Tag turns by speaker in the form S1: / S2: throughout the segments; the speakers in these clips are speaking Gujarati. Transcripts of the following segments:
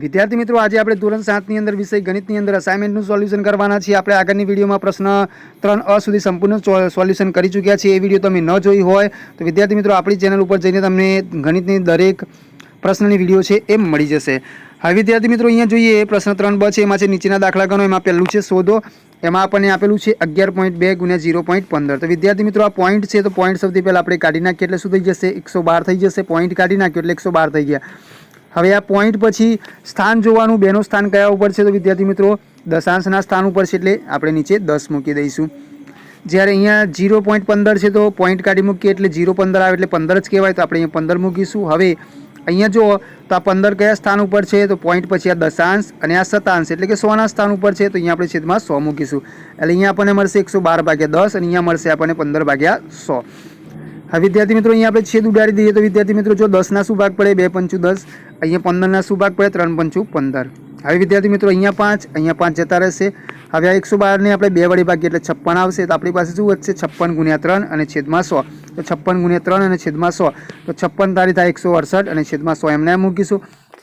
S1: विद्यार्थी मित्रों आज આપણે ધોરણ 7 ની અંદર વિષય ગણિતની અંદર અસાઇનમેન્ટનું સોલ્યુશન કરવાના છીએ। આપણે આગળની વિડીયોમાં પ્રશ્ન 3 સુધી સંપૂર્ણ સોલ્યુશન કરી ચૂક્યા છીએ। એ વિડીયો તમે ન જોઈ હોય તો વિદ્યાર્થી મિત્રો આપણી ચેનલ ઉપર જઈને તમને ગણિતની દરેક પ્રશ્નની વિડીયો છે એ મળી જશે। હવે વિદ્યાર્થી મિત્રો અહીંયા જોઈએ પ્રશ્ન 3b છે, એમાં છે નીચેના દાખલા ગણો। એમાં પહેલું છે શોધો, એમાં આપણને આપેલું છે 11.2 ગુણ્યા 0.15। તો વિદ્યાર્થી મિત્રો આ પોઈન્ટ છે, તો પોઈન્ટ સૌથી પહેલાં આપણે કાઢી નાખીએ એટલે શું થઈ જશે 112 થઈ જશે। પોઈન્ટ કાઢી નાખ્યો એટલે 112 થઈ ગયા। હવે આ પોઈન્ટ પછી સ્થાન જોવાનું, બેનું સ્થાન કયા ઉપર છે, તો વિદ્યાર્થી મિત્રો દશાંશના સ્થાન ઉપર છે એટલે આપણે નીચે 10 મૂકી દઈશું। જ્યારે અહીંયા 0.15 છે તો પોઈન્ટ કાઢી મૂકીએ એટલે 0.15 આવે એટલે 15 જ કહેવાય, તો આપણે અહીંયા 15 મૂકીશું। હવે અહીંયા જો તો આ 15 કયા સ્થાન ઉપર છે, તો પોઈન્ટ પછી આ દશાંશ અને આ શતાંશ એટલે કે 100ના સ્થાન ઉપર છે, તો અહીંયા આપણે છેદમાં 100 મૂકીશું। એટલે અહીંયા આપણને મળશે 112/10 અને અહીંયા મળશે આપણને 15/100। હવે વિદ્યાર્થી મિત્રો અહીંયા આપણે છેદ ઉડાડી દઈએ તો વિદ્યાર્થી મિત્રો જો 10ના શું ભાગ પડે 2 પંચું 10, અહીંયા 15ના શું ભાગ પડે 3 પંચું 15। હવે વિદ્યાર્થી મિત્રો અહીંયા 5 જતા રહેશે। હવે આ 112ને આપણે 2 વડે ભાગીએ એટલે 56 આવશે, તો આપણી પાસે શું વધશે 56 ગુણ્યા 3 અને છેદમાં 100। તો 56 ગુણ્યા 3 અને છેદમાં 100, તો 56 તારી થાય 168 અને છેદમાં 100 એમને મૂકીશું।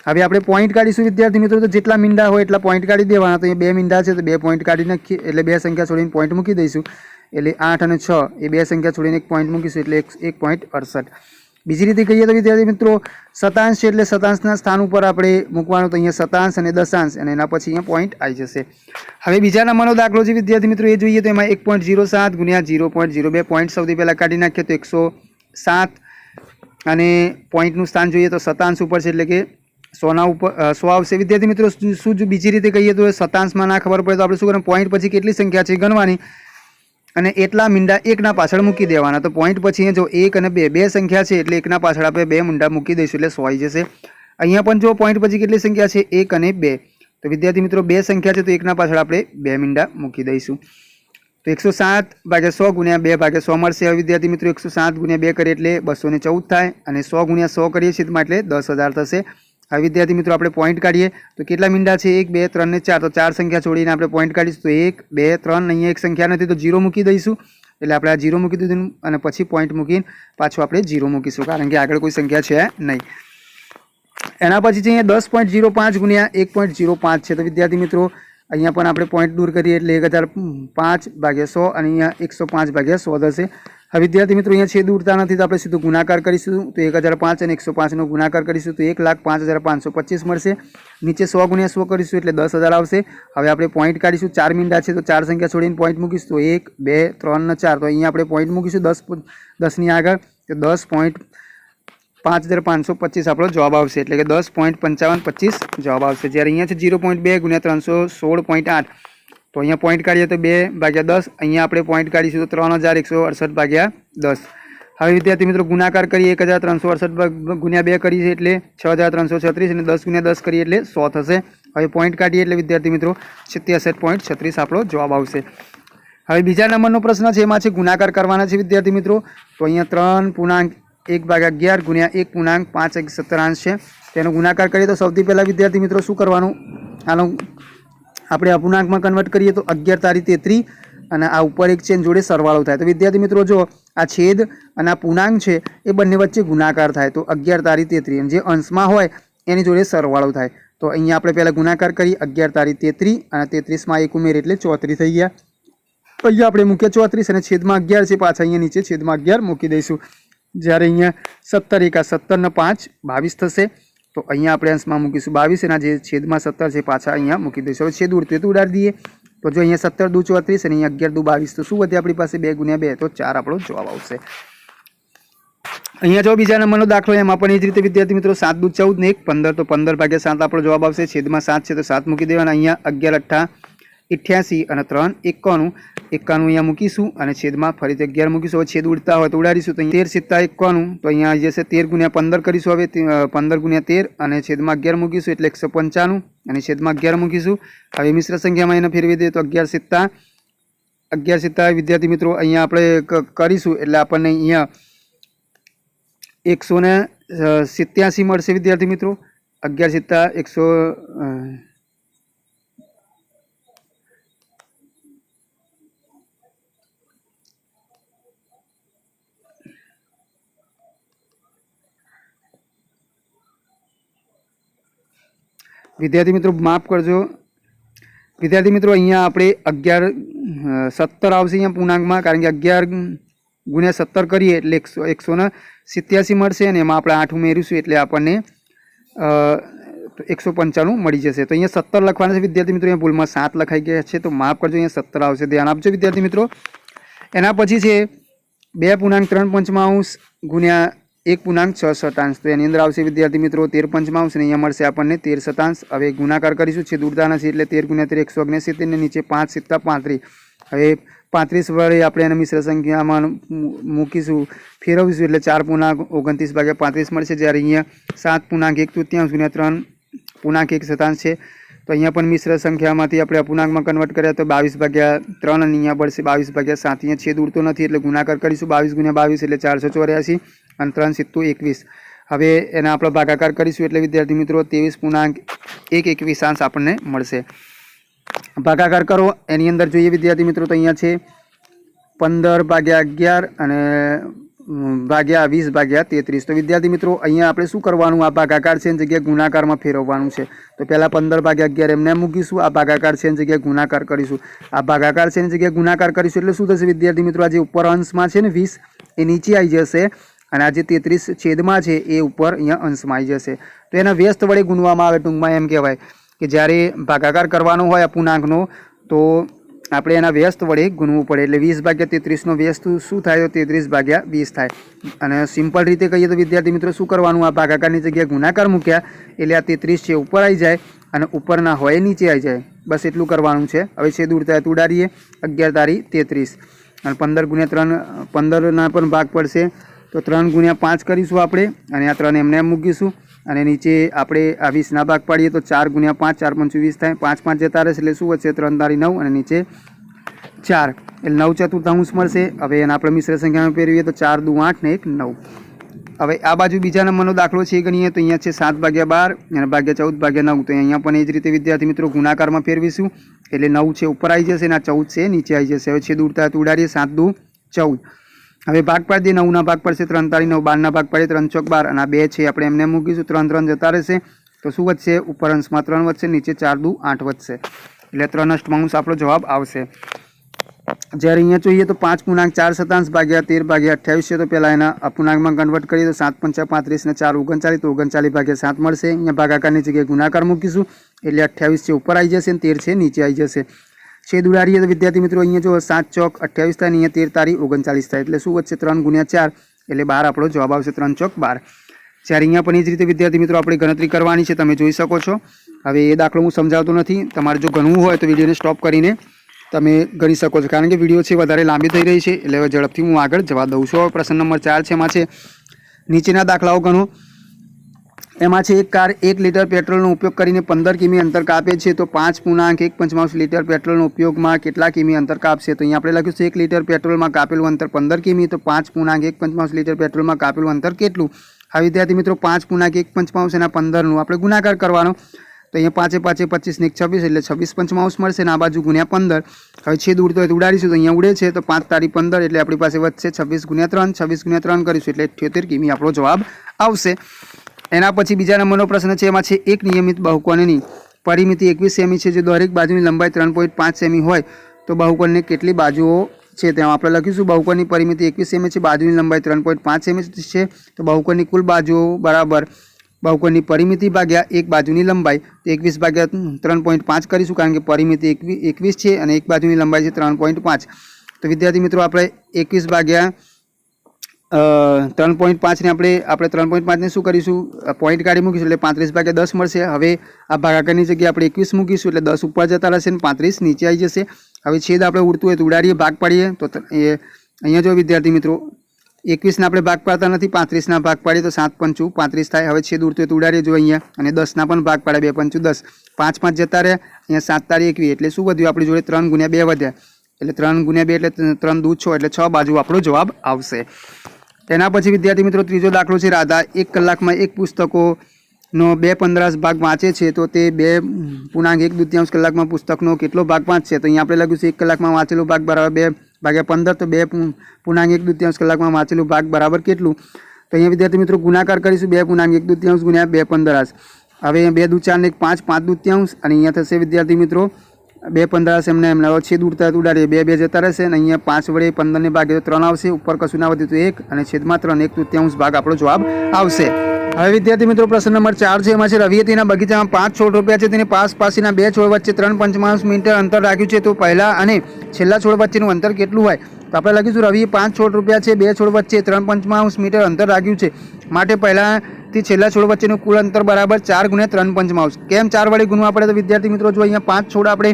S1: હવે આપણે પોઈન્ટ કાઢીશું વિદ્યાર્થી મિત્રો, તો જેટલા મીંડા હોય એટલા પોઈન્ટ કાઢી દેવાના। તો અહીંયા 2 મીંડા છે તો 2 પોઈન્ટ કાઢી નાખીએ એટલે 2 સંખ્યા છોડીને પોઈન્ટ મૂકી દઈશું। એટલે 8 અને 6 એ 2 સંખ્યા છોડીને 1 પોઈન્ટ મૂકીશું એટલે 1.68। બીજી રીતે કહીએ તો વિદ્યાર્થી મિત્રો શતાંશ છે એટલે શતાંશના સ્થાન ઉપર આપણે મૂકવાનું, તો અહીંયા શતાંશ અને દશાંશ અને એના પછી અહીંયા પોઈન્ટ આવી જશે। હવે બીજા નંબરનો દાખલો છે વિદ્યાર્થી મિત્રો, એ જોઈએ તો એમાં 1.07 ગુણ્યા 0.02 પોઈન્ટ સૌથી પહેલાં કાઢી નાખીએ તો 107 અને પોઈન્ટનું સ્થાન જોઈએ તો શતાંશ ઉપર છે એટલે કે 100ના ઉપર 100 આવશે। વિદ્યાર્થી મિત્રો શું જો બીજી રીતે કહીએ તો શતાંશમાં ના ખબર પડે તો આપણે શું કરવાનું, પોઈન્ટ પછી કેટલી સંખ્યા છે ગણવાની અને એટલા મીંડા એકના પાછળ મૂકી દેવાના। તો પોઈન્ટ પછી જો 1 અને 2 સંખ્યા છે એટલે એકના પાછળ આપણે 2 મીંડા મૂકી દઈશું એટલે 100 આવી જશે। અહીંયા પણ જો પોઈન્ટ પછી કેટલી સંખ્યા છે 1 અને 2, તો વિદ્યાર્થી મિત્રો 2 સંખ્યા છે તો એકના પાછળ આપણે 2 મીંડા મૂકી દઈશું। તો 107/100 ગુણ્યા 2/100 મળશે। હવે વિદ્યાર્થી મિત્રો 107 ગુણ્યા 2 કરીએ એટલે 214 થાય અને 100 ગુણ્યા 100 કરીએ છીએ એટલે 10,000 થશે। હવે વિદ્યાર્થી મિત્રો આપણે પોઈન્ટ કાઢીએ તો કેટલા મીંડા છે 1 2 3 ને 4, તો 4 સંખ્યા છોડીને આપણે પોઈન્ટ કાઢીશું તો 1 2 3, અહીંયા એક સંખ્યા નથી તો 0 મૂકી દઈશું। એટલે આપણે આ 0 મૂકી દીધું અને પછી પોઈન્ટ મૂકીને પાછું આપણે 0 મૂકીશું, કારણ કે આગળ કોઈ સંખ્યા છે નહીં। એના પછી છે અહીંયા 10.05 ગુણ્યા 1.05 છે, તો વિદ્યાર્થી મિત્રો અહીંયા પણ આપણે પોઈન્ટ દૂર કરીએ એટલે 1005/100 અને અહીંયા 105/100 થશે। હવે વિદ્યાર્થી મિત્રો અહીંયા છેદ ઉડતા નથી તો આપણે સીધો ગુણાકાર કરીશું, તો 1005 અને 105નો ગુણાકાર કરીશું તો 1,05,525 મળશે। નીચે 100 ગુણ્યા 100 કરીશું એટલે 10,000 આવશે। હવે આપણે પોઈન્ટ કાઢીશું, 4 મીંડા છે તો 4 સંખ્યા છોડીને પોઈન્ટ મૂકીશું તો 1 2 3 અને 4, તો અહીંયા આપણે પોઈન્ટ મૂકીશું 10ની આગળ, તો 10.5525 આપણો જવાબ આવશે, એટલે કે 10.5525 જવાબ આવશે। જ્યારે અહીંયા છે 0.2 ગુણ્યા 316.8, તો અહીંયા પોઈન્ટ કાઢીએ તો 2/10, અહીંયા આપણે પોઈન્ટ કાઢીશું તો 3168/10। હવે વિદ્યાર્થી મિત્રો ગુણાકાર કરીએ 1368 ગુણ્યા 2 કરીએ એટલે 6336 અને 10 ગુણ્યા 10 કરીએ એટલે 100 થશે। હવે પોઈન્ટ કાઢીએ એટલે વિદ્યાર્થી મિત્રો 87.36 આપણો જવાબ આવશે। હવે બીજા નંબરનો પ્રશ્ન છે, એમાં છે ગુણાકાર કરવાના છે વિદ્યાર્થી મિત્રો, તો અહીંયા 3.1/11 ગુણ્યા 1.517 છે, તેનો ગુણાકાર કરીએ તો સૌથી પહેલાં વિદ્યાર્થી મિત્રો શું કરવાનું, આનો આપણે અપૂર્ણાંકમાં કન્વર્ટ કરીએ તો 11 તારી 33 અને આ ઉપર એક છે જોડે સરવાળો થાય। તો વિદ્યાર્થી મિત્રો જો આ છેદ અને આ પૂર્ણાંક છે એ બંને વચ્ચે ગુણાકાર થાય તો 11 તારી 33 અને જે અંશમાં હોય એની જોડે સરવાળો થાય। તો અહીંયા આપણે પહેલાં ગુણાકાર કરી 11 તારી 33 અને 33માં 1 ઉમેર એટલે 34 થઈ ગયા। તો અહીંયા આપણે મૂકીએ 34 અને છેદમાં 11 છે, પાછા અહીંયા નીચે છેદમાં 11 મૂકી દઈશું। જ્યારે અહીંયા 17 × 17 ને 5 22 થશે, તો અહીંયા આપણે અંશમાં મૂકીશું 22 અને જે છેદમાં 17 છે પાછા અહીંયા મૂકી દઈશું। હવે છેદ ઉડતું તો ઉડાડી દઈએ, તો જો અહીંયા 17 દુ 34 અને અહીંયા 11 દુ 22, તો શું વધે આપણી પાસે 2 ગુણ્યા 2, તો 4 આપણો જવાબ આવશે। અહીંયા જો બીજા નંબરનો દાખલો, એમાં પણ એ જ રીતે વિદ્યાર્થી મિત્રો 7 દુ 14 ને 1 15, તો 15/7 આપણો જવાબ આવશે। છેદમાં 7 છે તો 7 મૂકી દેવાના, અહીંયા 11 × 8 88 અને 3 91 અહીંયા મૂકીશું અને છેદમાં ફરીથી 11 મૂકીશું। હવે છેદ ઉડતા હોય તો ઉડાડીશું, તો 13 × 7 = 91, તો અહીંયા આવી જશે 13 × 15 કરીશું। હવે 15 × 13 અને છેદમાં 11 મૂકીશું એટલે 195 અને છેદમાં 11 મૂકીશું। હવે મિશ્ર સંખ્યામાં એને ફેરવી દઈએ તો 11 × વિદ્યાર્થી મિત્રો અહીંયા આપણે કરીશું એટલે આપણને અહીંયા 187 મળશે વિદ્યાર્થી મિત્રો। 11 × 100 વિદ્યાર્થી મિત્રો માફ કરજો વિદ્યાર્થી મિત્રો, અહીંયા આપણે 17 આવશે અહીંયા પૂર્ણાંકમાં, કારણ કે 11 ગુણ્યા 17 કરીએ એટલે 187 મળશે અને એમાં આપણે 8 ઉમેરીશું એટલે આપણને 195 મળી જશે. તો અહીંયા 17 લખવાના છે વિદ્યાર્થી મિત્રો, અહીંયા ભૂલમાં 7 લખાઈ ગયા છે, તો માફ કરજો, અહીંયા 17 આવશે, ધ્યાન આપજો વિદ્યાર્થી મિત્રો. એના પછી છે 2.3 ગુણ્યા 1.6, તો એની અંદર આવશે વિદ્યાર્થી મિત્રો 13 અને અહીંયા મળશે આપણને 13. હવે ગુણાકાર કરીશું, છે દૂરતા નથી એટલે 13 ગુણ્યા 13 169 ને નીચે 5 × 35. હવે 35 વડે આપણે એને મિશ્ર સંખ્યામાં મૂકીશું, ફેરવીશું એટલે 4.29/35 મળશે. જ્યારે અહીંયા 7.1 ગુણ્યા 3.1 છે, તો અહીંયા પણ મિશ્ર સંખ્યામાંથી આપણે અપૂર્ણાંકમાં કન્વર્ટ કર્યા તો 22/3 અને અહીંયા મળશે 22/7. અહીંયા છેદ ઉડતો નથી એટલે ગુણાકાર કરીશું, 22 ગુણ્યા 22 એટલે 484 અને 3 × 21. હવે એના આપણે ભાગાકાર કરીશું એટલે વિદ્યાર્થી મિત્રો 23.121 આપણને મળશે. ભાગાકાર કરો, એની અંદર જોઈએ વિદ્યાર્થી મિત્રો, તો અહીંયા છે 15/11 અને ભાગ્યા 20/33. તો વિદ્યાર્થી મિત્રો અહીંયા આપણે શું કરવાનું, આ ભાગાકાર છે એની જગ્યાએ ગુણાકારમાં ફેરવવાનું છે. તો પહેલાં 15/11 એમને મૂકીશું, આ ભાગાકાર છે એની જગ્યાએ ગુણાકાર કરીશું. આ ભાગાકાર છે એની જગ્યાએ ગુણાકાર કરીશું એટલે શું થશે વિદ્યાર્થી મિત્રો, આ જે ઉપર અંશમાં છે ને 20 એ નીચે આવી જશે અને આ જે 33 છેદમાં છે એ ઉપર અહીંયા અંશમાં આવી જશે. તો એના વ્યસ્ત વડે ગુણવામાં આવે, ટૂંકમાં એમ કહેવાય કે જ્યારે ભાગાકાર કરવાનો હોય અપૂર્ણાંકનો તો આપણે એના વ્યસ્ત વડે ગુણવું પડે. એટલે 20/33 વ્યસ્ત શું થાય તો 33/20 થાય. અને સિમ્પલ રીતે કહીએ તો વિદ્યાર્થી મિત્રો શું કરવાનું, આ ભાગાકારની જગ્યાએ ગુણાકાર મૂક્યા એટલે આ 33 છે ઉપર આવી જાય અને ઉપરના હોય નીચે આવી જાય, બસ એટલું કરવાનું છે. હવે છે દૂર થાય તો ઉડાડીએ, 11 તારી 33 અને 15 ગુણ્યા 3 15ના પણ ભાગ પડશે તો 3 ગુણ્યા 5 કરીશું આપણે અને આ 3 એમને મૂકીશું અને નીચે આપણે આ 20ના ભાગ પાડીએ તો 4 ગુણ્યા 5 4 × 5 = 20 થાય, 5 5 જતા રહેશે એટલે શું વધશે 3 તારી 9 અને નીચે 4 એટલે 9/4 મળશે. હવે એના આપણે મિશ્ર સંખ્યામાં ફેરવીએ તો 4 × 2 = 8 ને 1 = 9. હવે આ બાજુ બીજા નંબરનો દાખલો છે એ ગણીએ તો અહીંયા છે 7/12 અને /14/9. તો અહીંયા પણ એ જ રીતે વિદ્યાર્થી મિત્રો ગુણાકારમાં ફેરવીશું એટલે 9 છે ઉપર આવી જશે અને આ 14 છે નીચે આવી જશે. હવે છે દૂરતા ઉડાડીએ, 7 × 2 = 14. હવે ભાગ પાડી દઈએ, 9ના ભાગ પડશે 3 તારી 9, 12ના ભાગ પાડીએ 3 × 4 = 12 અને આ 2 છે આપણે એમને મૂકીશું, 3 3 જતા રહેશે તો શું વધશે, ઉપર અંશમાં 3 વધશે, નીચે 4 × 2 = 8 વધશે એટલે 3 આપણો જવાબ આવશે. જ્યારે અહીંયા જોઈએ તો 5.4 ભાગ્યા 13/28 છે, તો પહેલાં એના અપૂર્ણાંકમાં કન્વર્ટ કરીએ તો 7 × 5 = 35 ને 4 × 39 તો 39/7 મળશે. અહીંયા ભાગાકારની જગ્યાએ ગુણાકાર મૂકીશું એટલે 28 છે ઉપર આવી જશે અને 13 છે નીચે આવી જશે. છેદ ઉડાડીએ તો વિદ્યાર્થી મિત્રો અહીંયા જો 7 × 4 = 28 થાય, અહીંયા 13 તારી 39 થાય એટલે શું વધશે 3 × 4 એટલે 12 આપણો જવાબ આવશે, 3 × 12. જ્યારે અહીંયા પણ એ જ રીતે વિદ્યાર્થી મિત્રો આપણે ગણતરી કરવાની છે, તમે જોઈ શકો છો. હવે એ દાખલો હું સમજાવતો નથી, તમારે જો ગણવું હોય તો વિડીયોને સ્ટોપ કરીને તમે ગણી શકો છો, કારણ કે વિડીયો છે વધારે લાંબી થઈ રહી છે એટલે હવે ઝડપથી હું આગળ જવા દઉં છું. હવે પ્રશ્ન નંબર 4 છે, એમાં છે નીચેના દાખલાઓ ગણો. એમાં છે એક કાર 1 લીટર પેટ્રોલનો ઉપયોગ કરીને 15 કિમી અંતર કાપે છે, તો 5.1 લીટર પેટ્રોલનો ઉપયોગમાં કેટલા કિમી અંતર કાપશે. તો અહીંયા આપણે લખ્યું છે 1 લીટર પેટ્રોલમાં કાપેલું અંતર 15 કિમી, તો 5.1 લીટર પેટ્રોલમાં કાપેલું અંતર કેટલું. હવે વિદ્યાર્થી મિત્રો 5.1 એના 15નું આપણે ગુણાકાર કરવાનો, તો અહીંયા 5 × 5 = 25 ને 1 = 26 એટલે 26 મળશે અને આ બાજુ ગુણ્યા 15. હવે છેદ ઉડતો હોય તો ઉડાડીશું તો અહીંયા ઉડે છે તો 5 તારી 15 એટલે આપણી પાસે વધશે 26 × 3, 26 × 3 કરીશું એટલે 78 કિમી આપણો જવાબ આવશે. એના પછી બીજા નંબરનો પ્રશ્ન છે, એમાં છે એક નિયમિત બહુકોણની પરિમિતિ 21 સેમી છે, જો દરેક બાજુની લંબાઈ 3.5 સેમી હોય તો બહુકોણની કેટલી બાજુઓ છે. ત્યાં આપણે લખીશું બહુકોણની પરિમિતિ 21 સેમી છે, બાજુની લંબાઈ 3.5 સેમી છે, તો બહુકોણની કુલ બાજુઓ બરાબર બહુકોણની પરિમિતિ ભાગ્યા એક બાજુની લંબાઈ, તો 21/3.5 કરીશું કારણ કે પરિમિતિ 21 છે અને એક બાજુની લંબાઈ છે 3.5. તો વિદ્યાર્થી મિત્રો આપણે 21/3.5 ને આપણે 3.5 ને શું કરીશું, પોઈન્ટ કાઢી મૂકીશું એટલે 35/10 મળશે. હવે આ ભાગાકારની જગ્યાએ આપણે 21 મૂકીશું એટલે 10 ઉપર જતા રહેશે અને 35 નીચે આવી જશે. હવે છેદ આપણે ઉડતું હોય તો ઉડાડીએ, ભાગ પાડીએ તો એ અહીંયા જો વિદ્યાર્થી મિત્રો 21ના આપણે ભાગ પાડતા નથી, 35ના ભાગ પાડીએ તો 7 × 5 = 35 થાય. હવે છેદ ઉડતું હોય તો ઉડાડીએ જો અહીંયા અને 10ના પણ ભાગ પાડે, 2 × 5 = 10, 5 5 જતા રહ્યા, અહીંયા 7 તારી 21 એટલે શું વધ્યું આપણી જોડે 3 × 2 વધ્યા એટલે 3 × 2 એટલે 3 દૂ 6 એટલે 6 બાજુ આપણો જવાબ આવશે. તેના પછી વિદ્યાર્થી મિત્રો ત્રીજો દાખલો છે, રાધા 1 કલાકમાં 1 પુસ્તકોનો 2/15 ભાગ વાંચે છે, તો તે 2.1 કલાકમાં પુસ્તકનો કેટલો ભાગ વાંચશે. તો અહીંયા આપણે લખ્યું છે 1 કલાકમાં વાંચેલો ભાગ બરાબર 2/15, તો 2.1 કલાકમાં વાંચેલું ભાગ બરાબર કેટલું. તો અહીંયા વિદ્યાર્થી મિત્રો ગુણાકાર કરીશું, 2.1 × 2.15 હવે અહીંયા 2 દૂ 4 ને 1 5, 5 દૂત્યાંશ અને અહીંયા થશે વિદ્યાર્થી મિત્રો 2 15 હશે એમને એમને છેદ ઉડતા ઉડાડીએ 2 2 જતા રહેશે અને અહીંયા 5 વડે 15 ને ભાગે તો 3 આવશે, ઉપર કશું ના વધે તો 1 અને છેદમાં 3 1 તૃતીયાંશ ભાગ આપણો જવાબ આવશે। હવે વિદ્યાર્થી મિત્રો પ્રશ્ન નંબર 4 છે, એમાં છે રવિએ તેના બગીચામાં 5 છોડ રોપ્યા છે, તેને પાસના 2 છોડ વચ્ચે 3.5 મીટર અંતર રાખ્યું છે, તો પહેલા અને છેલ્લા છોડ વચ્ચેનું અંતર કેટલું હોય? તો આપણે લખીશું રવિએ 5 છોડ રોપ્યા છે, 2 છોડ વચ્ચે 3.5 મીટર અંતર રાખ્યું છે, માટે પહેલાથી છેલ્લા છોડ વચ્ચેનું કુલ અંતર બરાબર 4 × 3.5। કેમ 4 વડે ગુણવા પડે? તો વિદ્યાર્થી મિત્રો જો અહીંયા 5 છોડ આપણે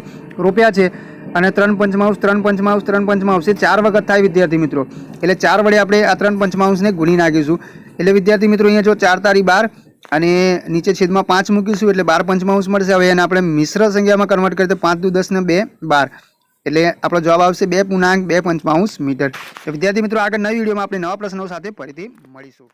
S1: રોપ્યા છે અને 3.5 3.5 એ 4 વખત થાય વિદ્યાર્થી મિત્રો, એટલે 4 વડે આપણે આ 3.5 ને ગુણી નાખીશું, એટલે વિદ્યાર્થી મિત્રો અહીંયા જો 4 તારી 12 અને નીચે છેદમાં 5 મૂકીશું એટલે 12.5 મળશે। હવે એને આપણે મિશ્ર સંખ્યામાં કન્વર્ટ કરીએ તો 5 દુ 10 ને 2 12, એટલે આપણો જવાબ આવશે 2.255 મીટર। વિદ્યાર્થી મિત્રો આગળ નવી વિડીયોમાં આપણે નવા પ્રશ્નો સાથે ફરીથી મળીશું।